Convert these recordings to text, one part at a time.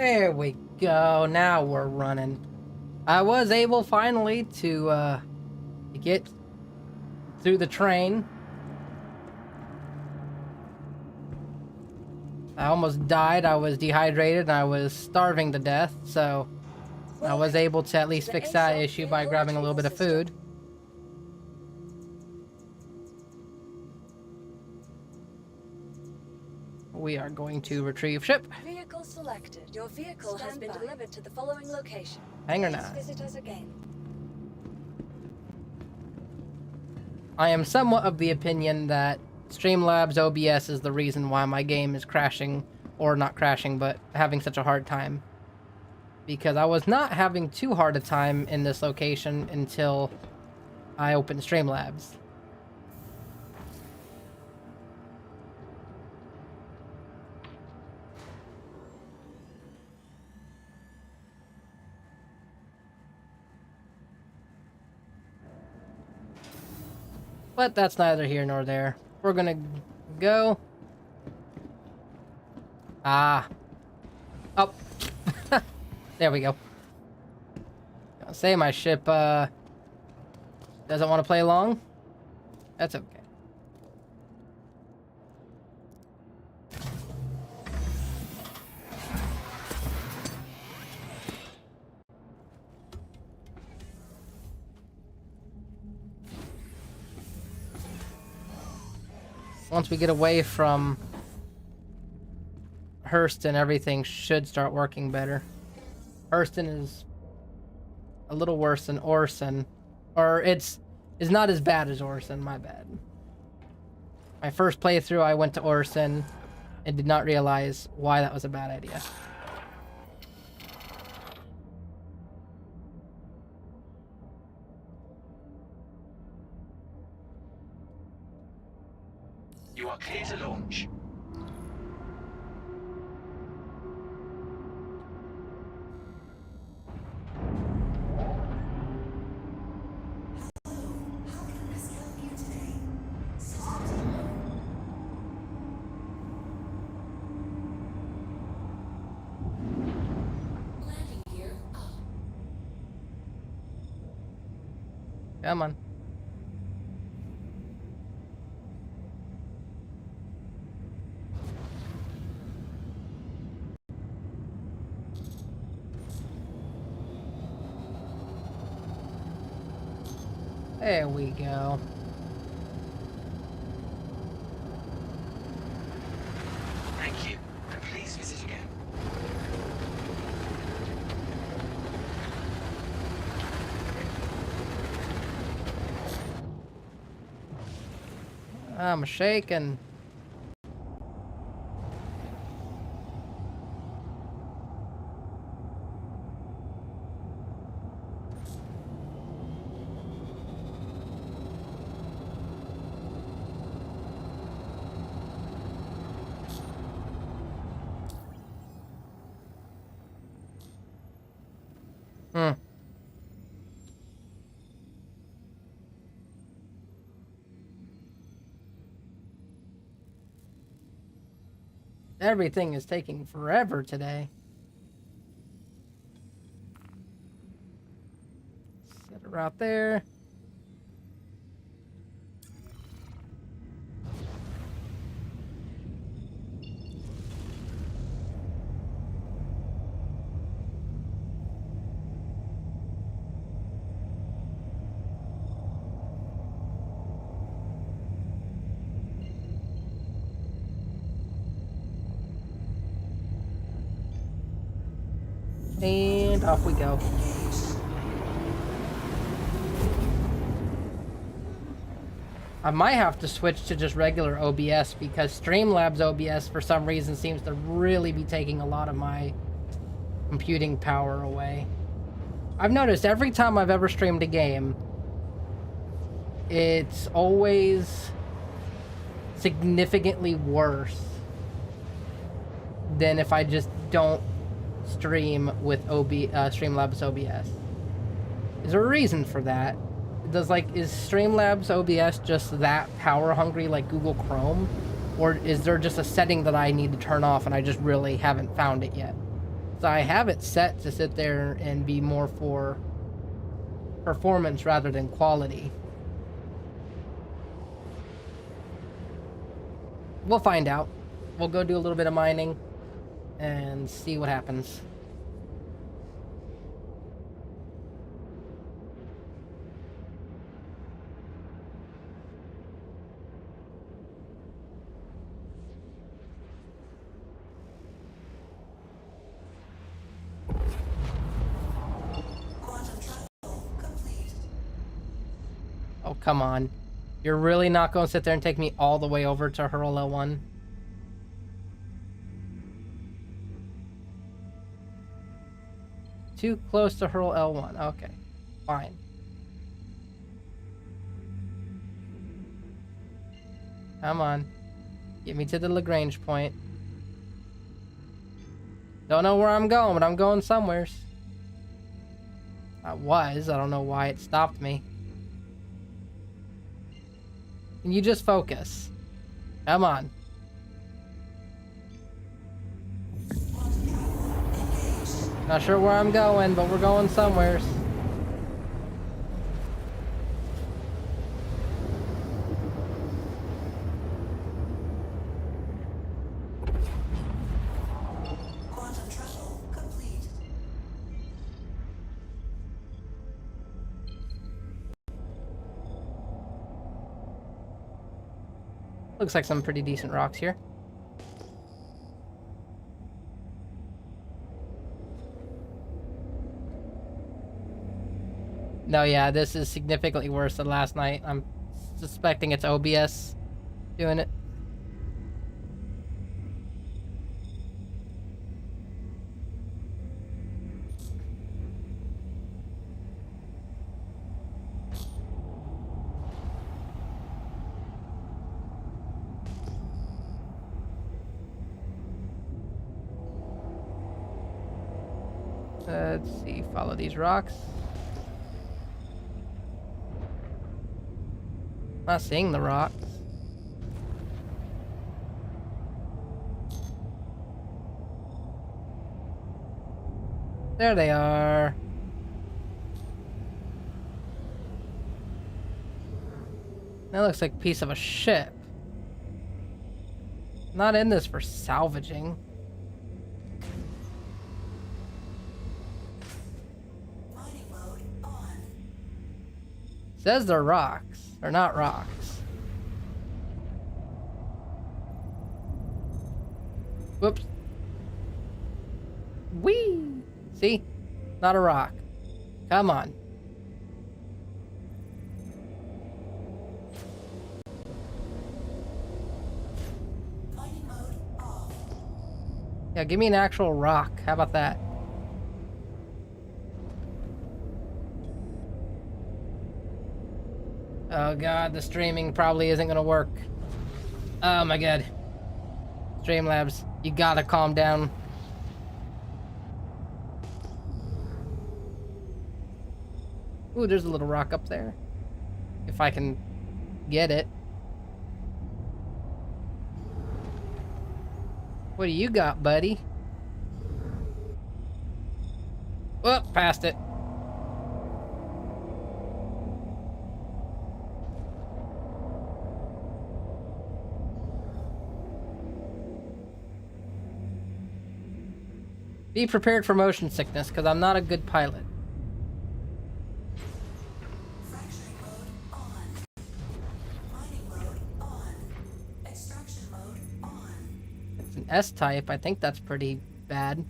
There we go. Now we're running. I was able finally to get through the train. I almost died. I was dehydrated and I was starving to death, so I was able to at least fix that issue by grabbing a little bit of food. We are going to retrieve ship. Vehicle selected. Your vehicle has been delivered to the following location. Hangar 9. Visit us again. I am somewhat of the opinion that Streamlabs OBS is the reason why my game is crashing, or not crashing, but having such a hard time. Because I was not having too hard a time in this location until I opened Streamlabs. But that's neither here nor there. We're gonna go. Oh. There we go. I'll say my ship doesn't want to play long. That's okay. Once we get away from Hurston, everything should start working better. Hurston is a little worse than Orson. Or it's not as bad as Orson, my bad. My first playthrough, I went to Orson and did not realize why that was a bad idea. You are clear to launch. Come on. There we go. Thank you, and please visit again. I'm shaking. Everything is taking forever today. Set it right there. And off we go. I might have to switch to just regular OBS because Streamlabs OBS for some reason seems to really be taking a lot of my computing power away. I've noticed every time I've ever streamed a game, it's always significantly worse than if I just don't stream with Streamlabs OBS. Is there a reason for that? Is Streamlabs OBS just that power hungry like Google Chrome? Or is there just a setting that I need to turn off and I just really haven't found it yet? So I have it set to sit there and be more for performance rather than quality. We'll find out. We'll go do a little bit of mining and see what happens. Oh, come on. You're really not going to sit there and take me all the way over to hurl L1? Too close to hurl L1. Okay, fine. Come on. Get me to the Lagrange point. Don't know where I'm going, but I'm going somewheres. I don't know why it stopped me. Can you just focus? Come on. Not sure where I'm going, but we're going somewheres. Looks like some pretty decent rocks here. No, yeah, this is significantly worse than last night. I'm suspecting it's OBS doing it. Let's see, follow these rocks. Not seeing the rocks. There they are. That looks like a piece of a ship. Not in this for salvaging. Says they're rocks. They're not rocks. Whoops. Whee! See? Not a rock. Come on. Yeah, give me an actual rock. How about that? Oh god, the streaming probably isn't gonna work. Oh my god. Streamlabs, you gotta calm down. Ooh, there's a little rock up there. If I can get it. What do you got, buddy? Oh, passed it. Be prepared for motion sickness, because I'm not a good pilot. Fracturing mode on. Mining mode on. Extraction mode on. It's an S-type. I think that's pretty bad.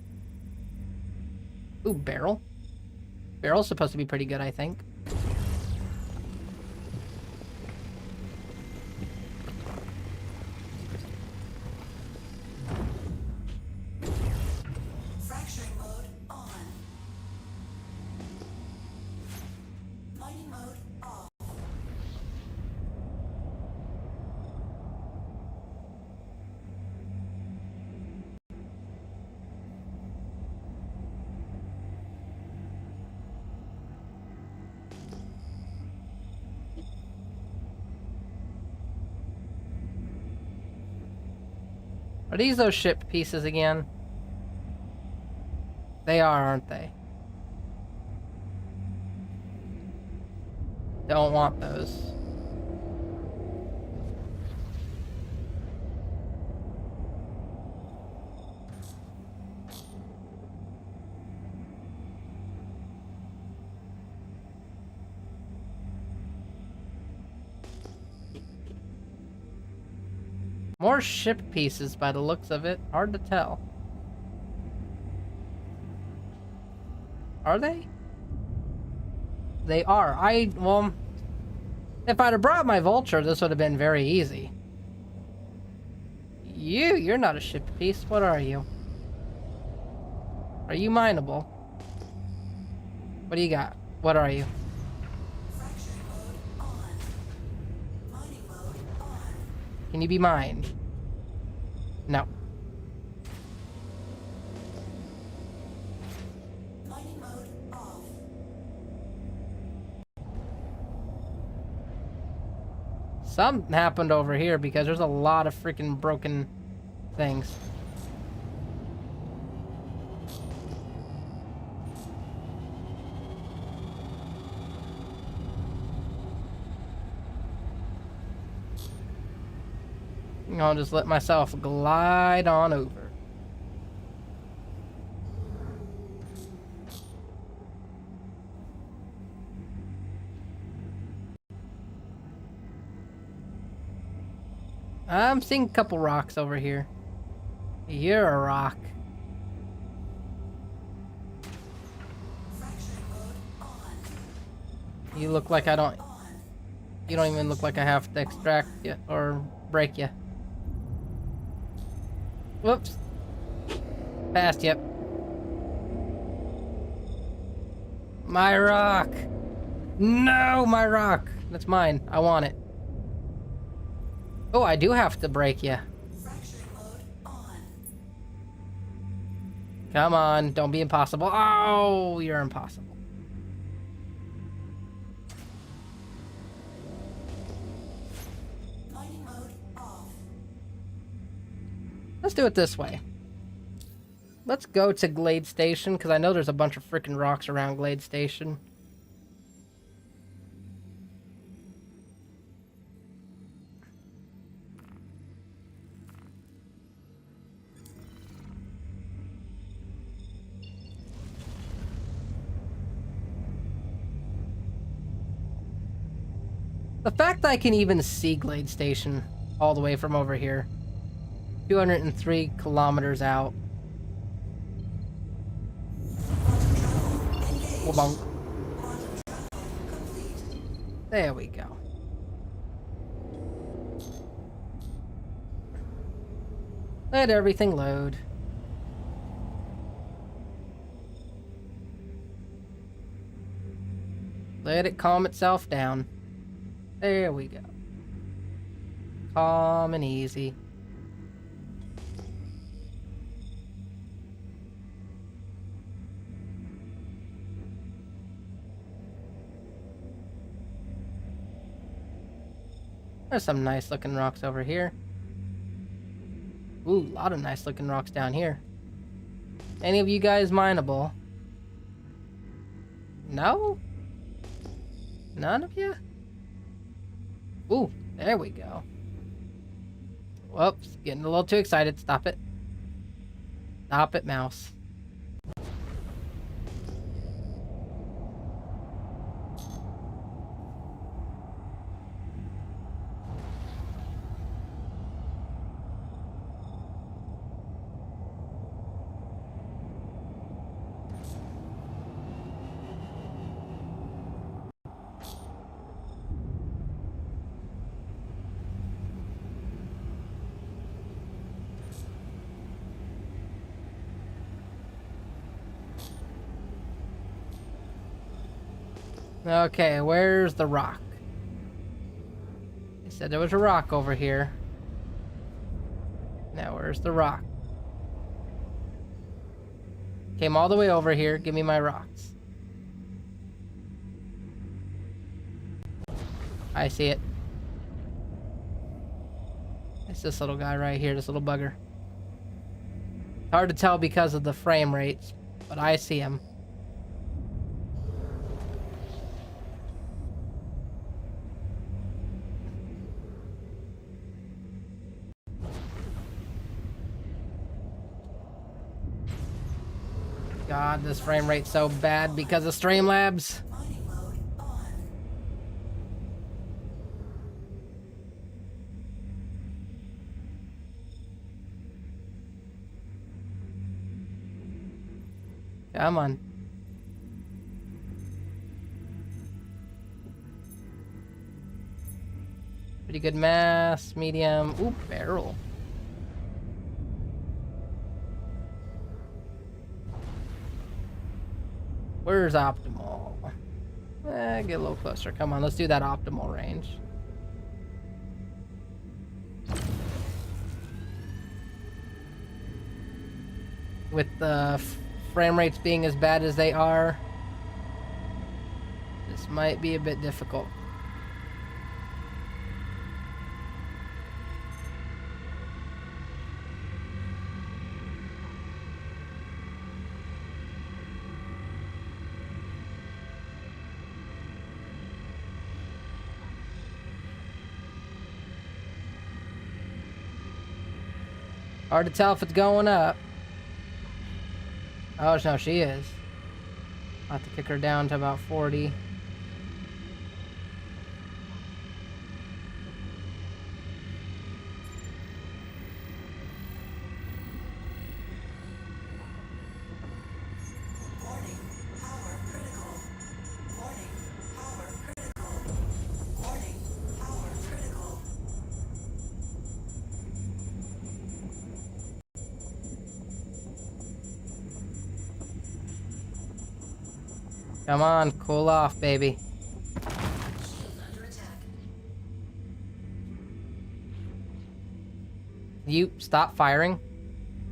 Ooh, barrel. Barrel's supposed to be pretty good, I think. Fracturing mode on. Mining mode off. Are these those ship pieces again? They are, aren't they? Don't want those. More ship pieces by the looks of it. Hard to tell. Are they? They are. Well, if I'd have brought my vulture, this would have been very easy. You're not a ship piece. What are you? Are you mineable? What do you got? What are you? Can you be mine? No. Something happened over here because there's a lot of freaking broken things. I'll just let myself glide on over. I'm seeing a couple rocks over here. You're a rock. You look like I don't... You don't even look like I have to extract you or break you. Whoops. Passed, yep. My rock! No, my rock! That's mine. I want it. Oh, I do have to break you. Come on, don't be impossible. Oh, you're impossible. Let's do it this way. Let's go to Glade Station, because I know there's a bunch of freaking rocks around Glade Station. The fact that I can even see Glade Station all the way from over here. 203 kilometers out. Wabonk. There we go. Let everything load. Let it calm itself down. There we go. Calm and easy. There's some nice looking rocks over here. Ooh, a lot of nice looking rocks down here. Any of you guys mineable? No? None of you? Ooh, there we go. Whoops, getting a little too excited. Stop it. Stop it, mouse. Okay, where's the rock? They said there was a rock over here. Now, where's the rock? Came all the way over here. Give me my rocks. I see it. It's this little guy right here, this little bugger. Hard to tell because of the frame rates. but I see him. God, this frame rate's so bad because of Streamlabs. Mining mode on. Come on. Pretty good mass, medium. Ooh, barrel. Where's optimal? Get a little closer. Come on, let's do that optimal range. With the frame rates being as bad as they are, this might be a bit difficult. Hard to tell if it's going up. Oh, no, she is. I'll have to kick her down to about 40. Warning, power critical. Warning, power critical. Warning, power critical. Come on, cool off, baby. Shield under attack. You stop firing.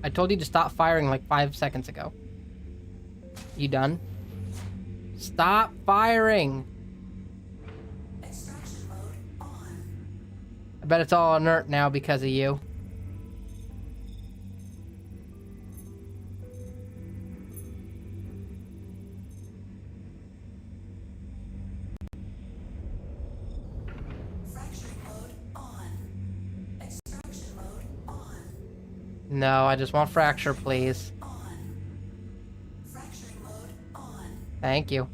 I told you to stop firing like 5 seconds ago. You done? Stop firing! Extraction mode on. I bet it's all inert now because of you. Fracturing mode on. Extraction mode on. No, I just want fracture, please. On. Fracturing mode on. Thank you.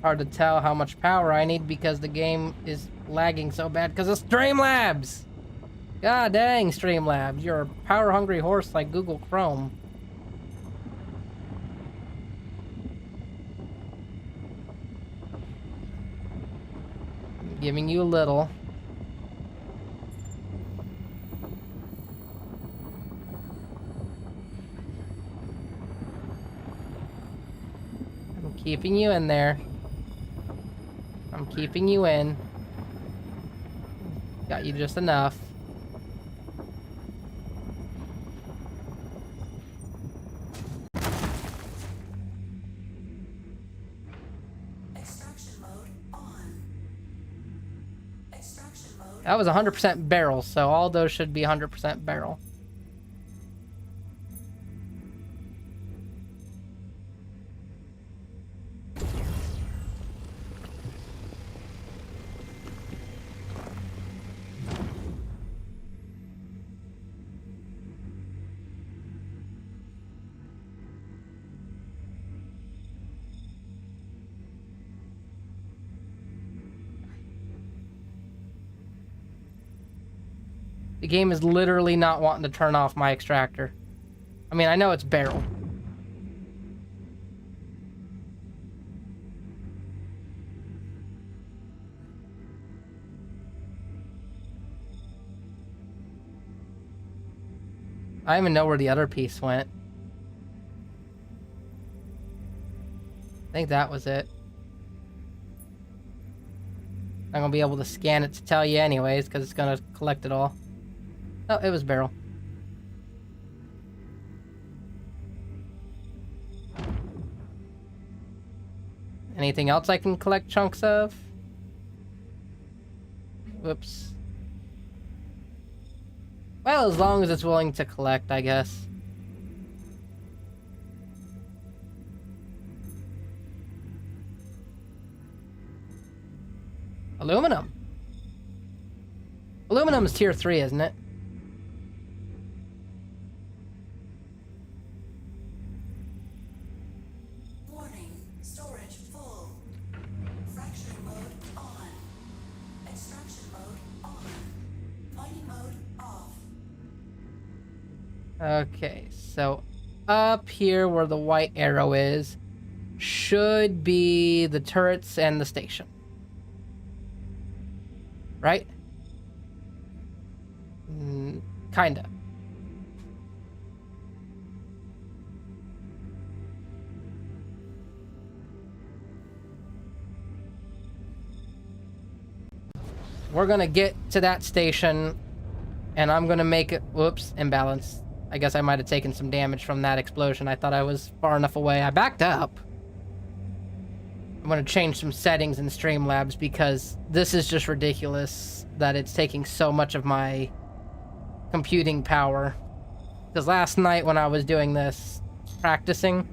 Hard to tell how much power I need because the game is lagging so bad because of Streamlabs! God dang, Streamlabs, you're a power-hungry horse like Google Chrome. I'm giving you a little. I'm keeping you in there. I'm keeping you in. Got you just enough. Extraction mode on. Extraction mode. That was 100% barrel, so all those should be 100% barrel. The game is literally not wanting to turn off my extractor. I mean, I know it's barrel. I don't even know where the other piece went. I think that was it. I'm gonna be able to scan it to tell you anyways, because it's gonna collect it all. Oh, it was barrel. Anything else I can collect chunks of? Whoops. Well, as long as it's willing to collect, I guess. Aluminum. Aluminum is tier 3, isn't it? Warning. Storage full. Fracturing mode on. Extraction mode on. Mining mode off. Okay, so up here where the white arrow is should be the turrets and the station. Right? Kinda. We're gonna get to that station, and I'm gonna make it... Whoops, imbalance. I guess I might have taken some damage from that explosion. I thought I was far enough away. I backed up. I'm gonna change some settings in Streamlabs because this is just ridiculous that it's taking so much of my computing power. Because last night when I was doing this, practicing,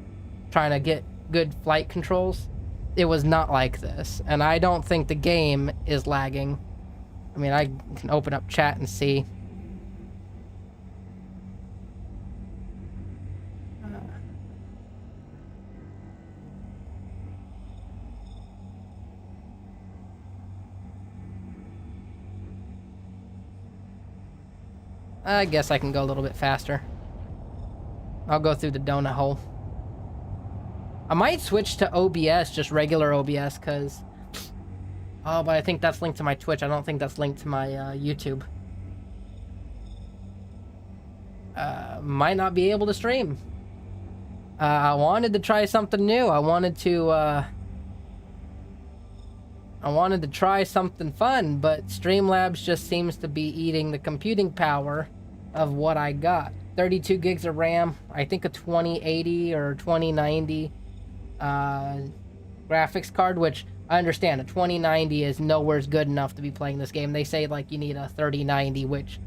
trying to get good flight controls, it was not like this. And I don't think the game is lagging. I mean, I can open up chat and see. I guess I can go a little bit faster. I'll go through the donut hole. I might switch to OBS, just regular OBS, because... Oh, but I think that's linked to my Twitch. I don't think that's linked to my YouTube. Might not be able to stream. I wanted to try something new. I wanted to try something fun, but Streamlabs just seems to be eating the computing power of what I got. 32 gigs of RAM, I think a 2080 or 2090 graphics card, which I understand a 2090 is nowhere good enough to be playing this game. They say like you need a 3090, which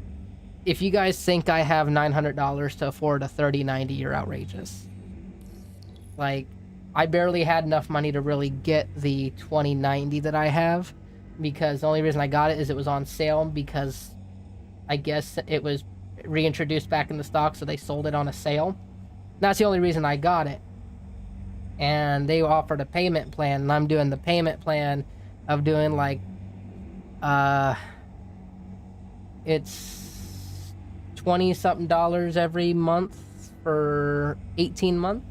if you guys think I have $900 to afford a 3090, you're outrageous. Like, I barely had enough money to really get the 2090 that I have, because the only reason I got it is it was on sale, because I guess it was reintroduced back in the stock, so they sold it on a sale. That's the only reason I got it. And they offered a payment plan, and I'm doing the payment plan of doing like, it's $20-something every month for 18 months,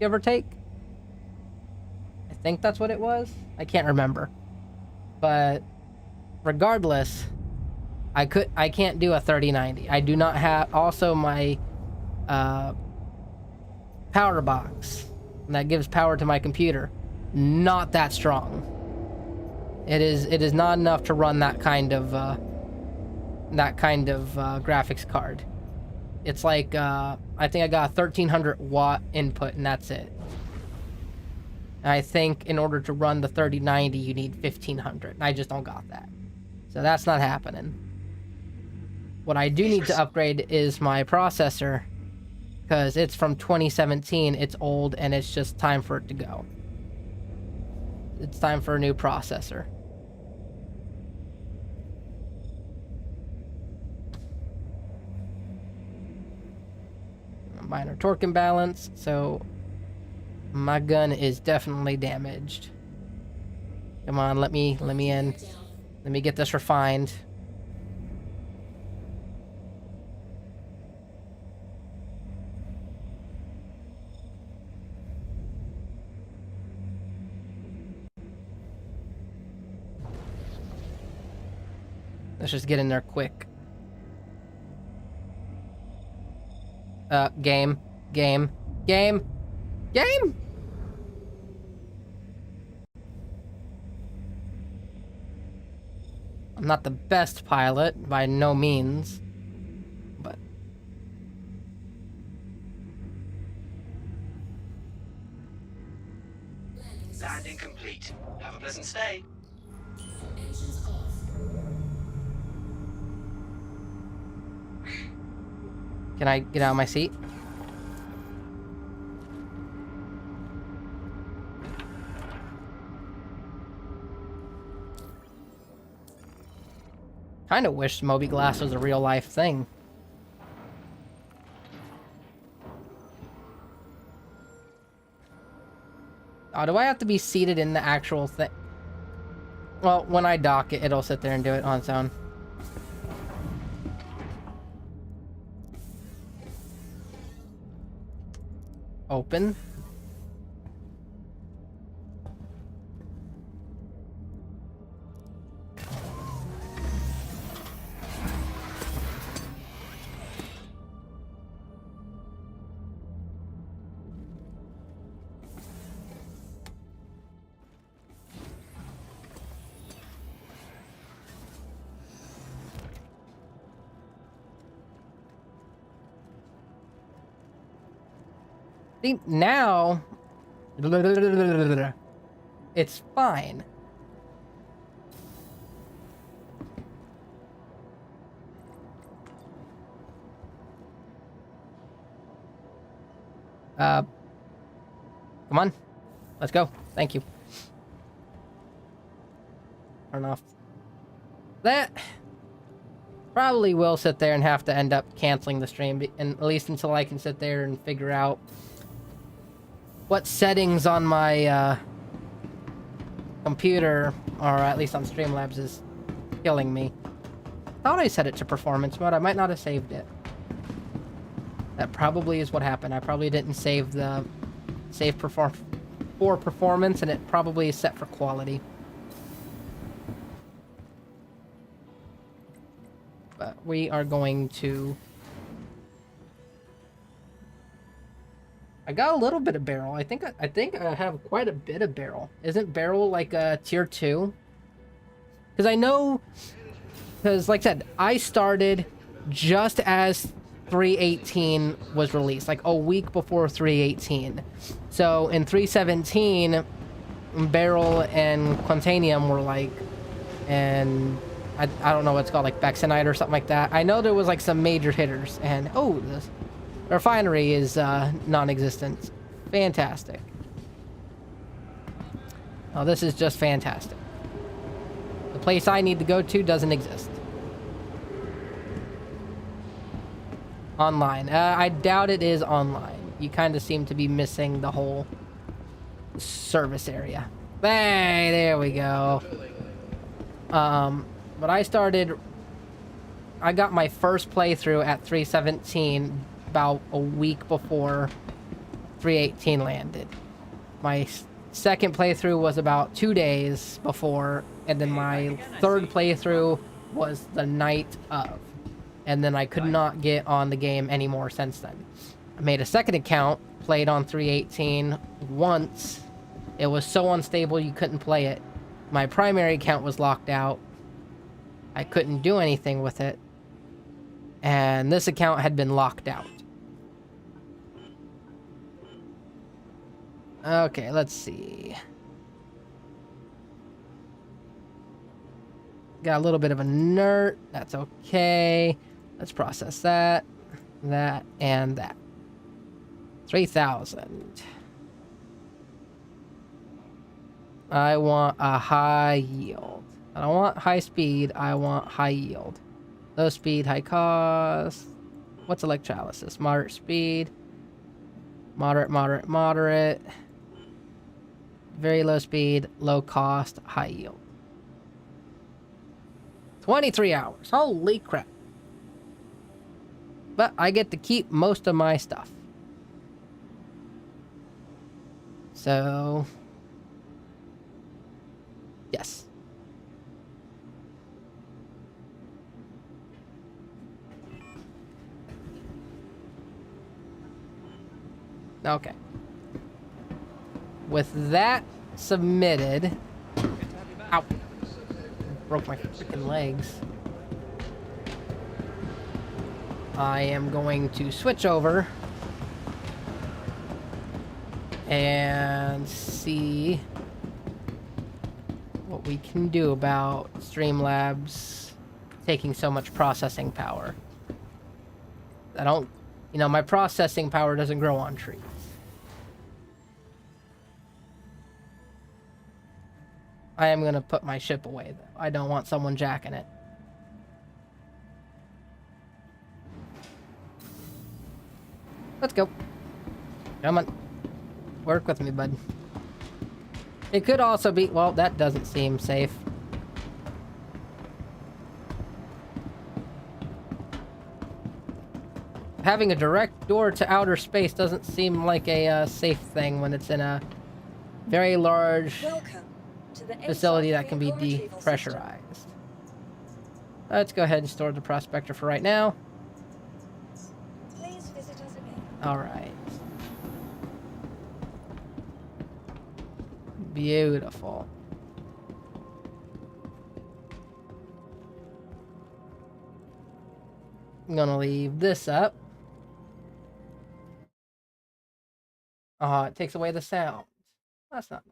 give or take. I think that's what it was. I can't remember. But regardless, I can't do a 3090. I do not have... Also, my power box that gives power to my computer, not that strong. It is not enough to run that kind of graphics card. It's like I think I got a 1300 watt input, and that's it. I think in order to run the 3090, you need 1500. I just don't got that. So that's not happening. What I do need to upgrade is my processor, because it's from 2017, it's old, and it's just time for it to go. It's time for a new processor. Minor torque imbalance, so my gun is definitely damaged. Come on, let me in. Let me get this refined. Let's just get in there quick. Game. Game. Game. Game! I'm not the best pilot, by no means. But... Landing complete. Have a pleasant stay. Can I get out of my seat? Kinda wish Moby Glass was a real life thing. Oh, do I have to be seated in the actual thing? Well, when I dock it, it'll sit there and do it on its own. Open. See, now it's fine. Come on. Let's go. Thank you. Turn off. That probably will sit there and have to end up canceling the stream, and at least until I can sit there and figure out what settings on my computer, or at least on Streamlabs, is killing me. Thought I set it to performance mode. I might not have saved it. That probably is what happened. I probably didn't save the for performance, and it probably is set for quality. But we are going to... I got a little bit of barrel. I think I have quite a bit of barrel. Isn't barrel like a tier 2? Because I know... Because, like I said, I started just as 318 was released. Like, a week before 318. So, in 317, barrel and quantanium were like... And... I don't know what it's called, like Bexonite or something like that. I know there was like some major hitters, and oh, the refinery is non-existent. Fantastic. Oh, this is just fantastic. The place I need to go to doesn't exist. Online. I doubt it is online. You kind of seem to be missing the whole service area. Hey, there we go. But I got my first playthrough at 317 about a week before 318 landed. My second playthrough was about 2 days before, and then my third playthrough was the night of. And then I could not get on the game anymore since then. I made a second account, played on 318 once. It was so unstable you couldn't play it. My primary account was locked out. I couldn't do anything with it. And this account had been locked out. Okay, let's see. Got a little bit of a nerd. That's okay. Let's process that, and that. 3,000. I want a high yield. I don't want high speed, I want high yield. Low speed, high cost. What's electrolysis? Moderate speed. Moderate, moderate, moderate. Very low speed, low cost, high yield. 23 hours. Holy crap. But I get to keep most of my stuff. So... yes. Okay. With that submitted... Ow. Broke my freaking legs. I am going to switch over and see what we can do about Streamlabs taking so much processing power. I don't, my processing power doesn't grow on trees. I am gonna put my ship away though. I don't want someone jacking it. Let's go. Come on. Work with me, bud. It could also be... Well, that doesn't seem safe. Having a direct door to outer space doesn't seem like a safe thing when it's in a very large facility that can be depressurized. Let's go ahead and store the prospector for right now. Please visit us again. All right. Beautiful. I'm gonna leave this up. Oh, it takes away the sound. That's not nice.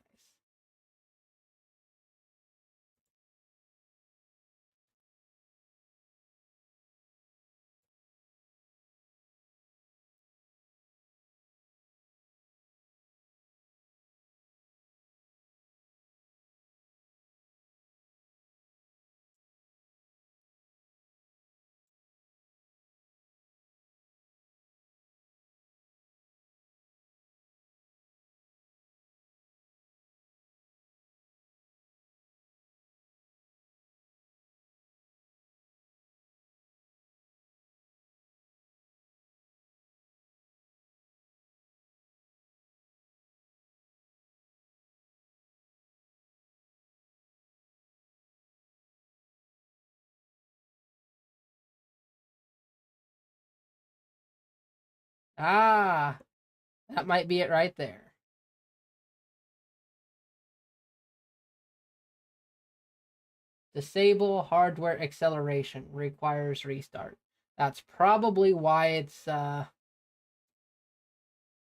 Ah, that might be it right there. Disable hardware acceleration. Requires restart. That's probably why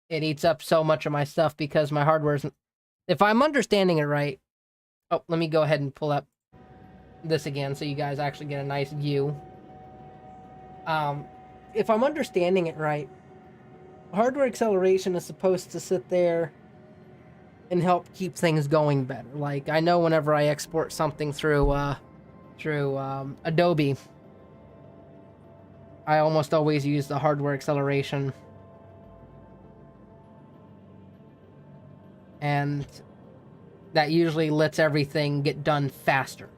it eats up so much of my stuff, because my hardware's... If I'm understanding it right... Oh, let me go ahead and pull up this again so you guys actually get a nice view. If I'm understanding it right, hardware acceleration is supposed to sit there and help keep things going better. Like, I know whenever I export something through Adobe, I almost always use the hardware acceleration. And that usually lets everything get done faster.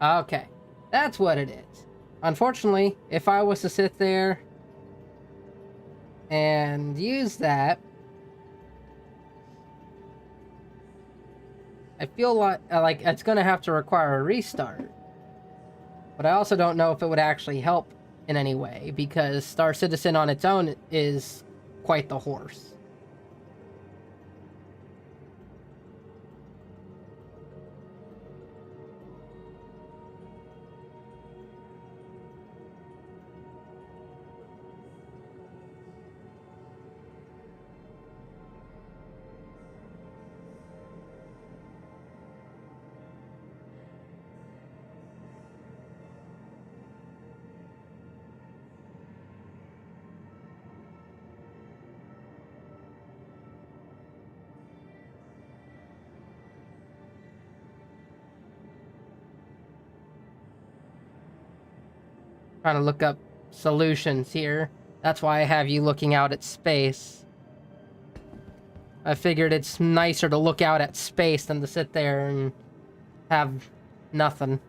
Okay, that's what it is. Unfortunately, if I was to sit there and use that, I feel like it's going to have to require a restart. But I also don't know if it would actually help in any way, because Star Citizen on its own is quite the horse. Trying to look up solutions here. That's why I have you looking out at space. I figured it's nicer to look out at space than to sit there and have nothing.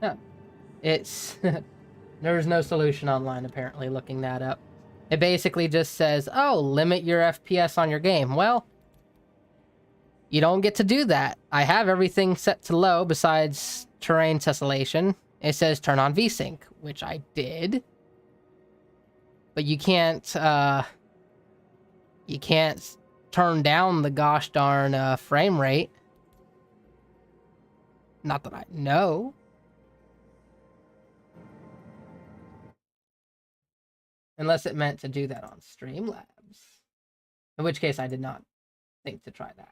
Yeah. It's there's no solution online apparently looking that up. It basically just says, "Oh, limit your FPS on your game." Well, you don't get to do that. I have everything set to low besides terrain tessellation. It says turn on VSync, which I did. But you can't turn down the gosh darn frame rate. Not that I know. Unless it meant to do that on Streamlabs. In which case I did not think to try that.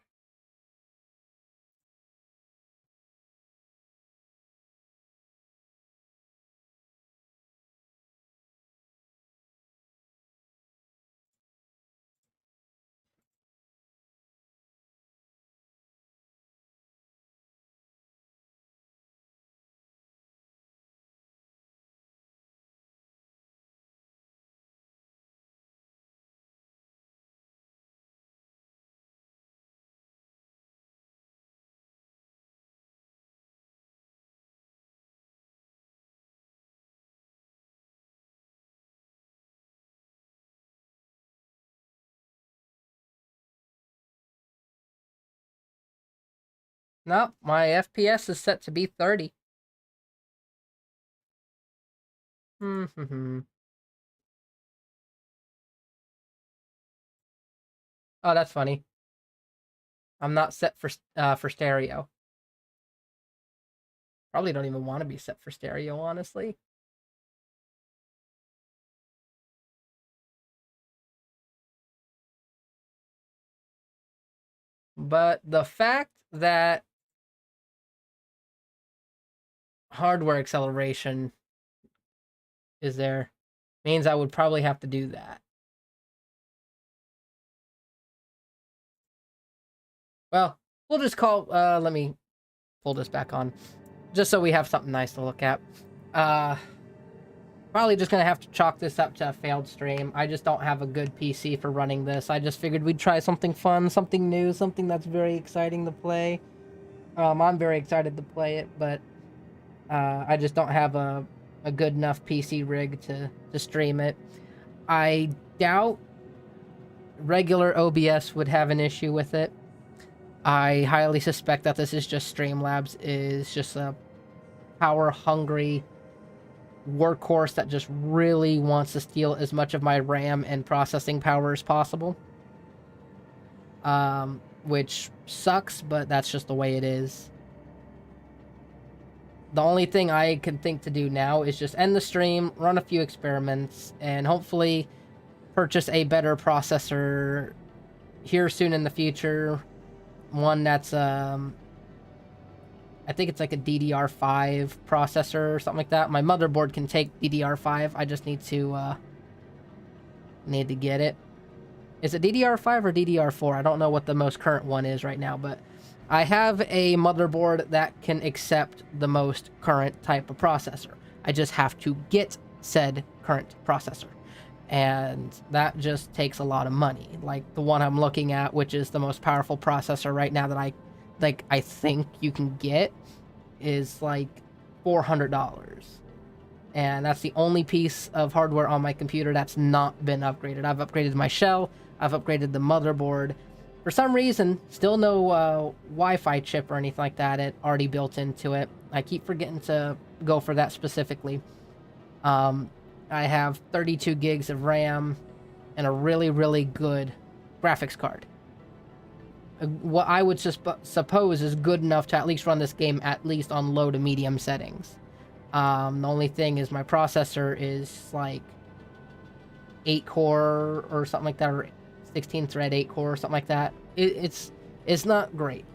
No, my FPS is set to be 30. Oh, that's funny. I'm not set for stereo. Probably don't even want to be set for stereo, honestly. But the fact that hardware acceleration is there means I would probably have to do that. Well, we'll just call, let me pull this back on, just so we have something nice to look at. Probably just gonna have to chalk this up to a failed stream. I just don't have a good PC for running this. I just figured we'd try something fun, something new, something that's very exciting to play. I'm very excited to play it, but I just don't have a good enough PC rig to stream it. I doubt regular OBS would have an issue with it. I highly suspect that this is just Streamlabs is just a power-hungry workhorse that just really wants to steal as much of my RAM and processing power as possible. Which sucks, but that's just the way it is. The only thing I can think to do now is just end the stream, run a few experiments, and hopefully purchase a better processor here soon in the future. One that's, I think it's like a DDR5 processor or something like that. My motherboard can take DDR5. I just need to get it. Is it DDR5 or DDR4? I don't know what the most current one is right now, but I have a motherboard that can accept the most current type of processor. I just have to get said current processor. And that just takes a lot of money. Like the one I'm looking at, which is the most powerful processor right now that I think you can get, is like $400. And that's the only piece of hardware on my computer that's not been upgraded. I've upgraded my shell, I've upgraded the motherboard. For some reason, still no Wi-Fi chip or anything like that it already built into it. I keep forgetting to go for that specifically. I have 32 gigs of RAM and a really, really good graphics card. What I would suppose is good enough to at least run this game at least on low to medium settings. The only thing is my processor is like 8 core or something like that, or 16 thread 8 core or something like that. It's not great.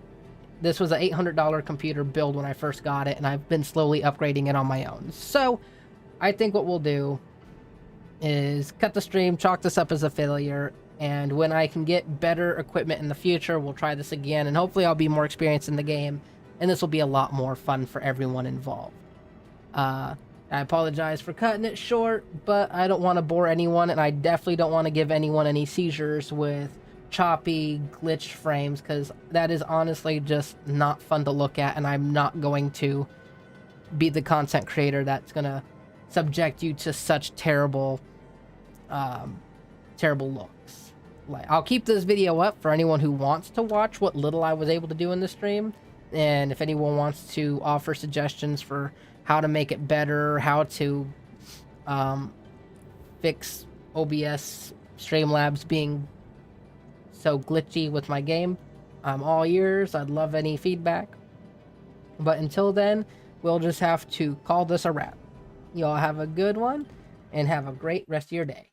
This was an $800 computer build when I first got it, and I've been slowly upgrading it on my own. So I think what we'll do is cut the stream, chalk this up as a failure, and when I can get better equipment in the future, we'll try this again, and hopefully I'll be more experienced in the game, and this will be a lot more fun for everyone involved. I apologize for cutting it short, but I don't want to bore anyone, and I definitely don't want to give anyone any seizures with choppy, glitched frames, because that is honestly just not fun to look at, and I'm not going to be the content creator that's going to subject you to such terrible looks. Like, I'll keep this video up for anyone who wants to watch what little I was able to do in the stream, and if anyone wants to offer suggestions for how to make it better, how to fix OBS Streamlabs being so glitchy with my game, I'm all ears. I'd love any feedback. But until then, we'll just have to call this a wrap. Y'all have a good one, and have a great rest of your day.